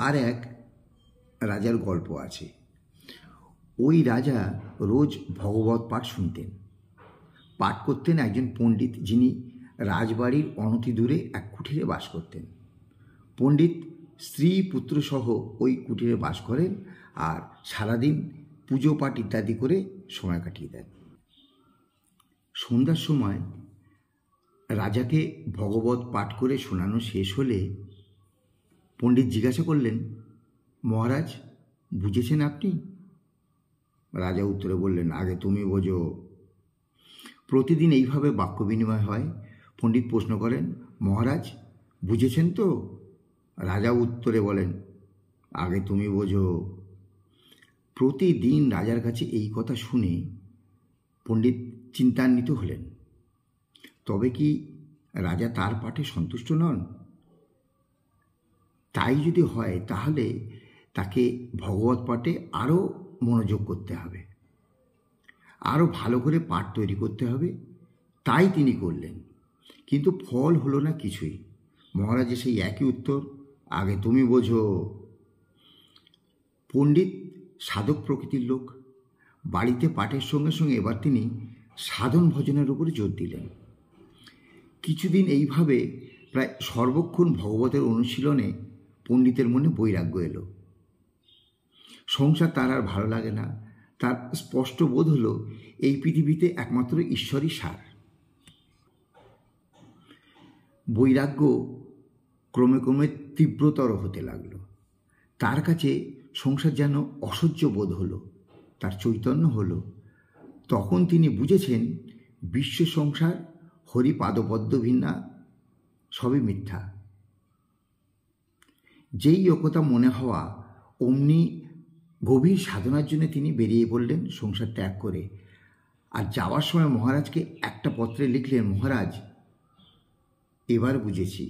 আর এক রাজার গল্প আছে। ওই রাজা রোজ ভগবত পাঠ শুনতেন। পাঠ করতেন একজন পণ্ডিত, যিনি রাজবাড়ির অনতি দূরে এক কুঠিরে বাস করতেন। পণ্ডিত স্ত্রী পুত্রসহ ওই কুঠিরে বাস করেন আর সারাদিন পুজো পাঠ ইত্যাদি করে সময় কাটিয়ে দেন। সন্ধ্যার সময় রাজাকে ভগবত পাঠ করে শোনানো শেষ হলে পণ্ডিত জিজ্ঞাসা করলেন, মহারাজ, বুঝেছেন আপনি? রাজা উত্তরে বললেন, আগে তুমি বোঝো। প্রতিদিন এইভাবে বাক্য বিনিময় হয়। পণ্ডিত প্রশ্ন করেন, মহারাজ, বুঝেছেন তো? রাজা উত্তরে বলেন, আগে তুমি বোঝো। প্রতিদিন রাজার কাছে এই কথা শুনে পণ্ডিত চিন্তান্বিত হলেন। তবে কি রাজা তার পাঠে সন্তুষ্ট নন? তাই যদি হয় তাহলে তাকে ভগবত পাঠে আরও মনোযোগ করতে হবে, আরও ভালো করে পাঠ তৈরি করতে হবে। তাই তিনি করলেন, কিন্তু ফল হলো না কিছুই। মহারাজের সেই একই উত্তর, আগে তুমি বোঝো। পণ্ডিত সাধক প্রকৃতির লোক। বাড়িতে পাঠের সঙ্গে সঙ্গে এবার তিনি সাধন ভজনের উপরে জোর দিলেন। কিছুদিন এইভাবে প্রায় সর্বক্ষণ ভগবতের অনুশীলনে পণ্ডিতের মনে বৈরাগ্য এলো। সংসার তার আর ভালো লাগে না। তার স্পষ্ট বোধ হলো এই পৃথিবীতে একমাত্র ঈশ্বরই সার। বৈরাগ্য ক্রমে ক্রমে তীব্রতর হতে লাগলো। তার কাছে সংসার যেন অসহ্য বোধ হলো, তার চৈতন্য হলো। তখন তিনি বুঝেছেন বিশ্ব সংসার হরিপাদপদ্ম ভিন্না সবই মিথ্যা। যেই একথা মনে হওয়া, অমনি গভীর সাধনার জন্য তিনি বেরিয়ে পড়লেন সংসার ত্যাগ করে। আর যাওয়ার সময় মহারাজকে একটা পত্রে লিখলেন, মহারাজ, এবার বুঝেছি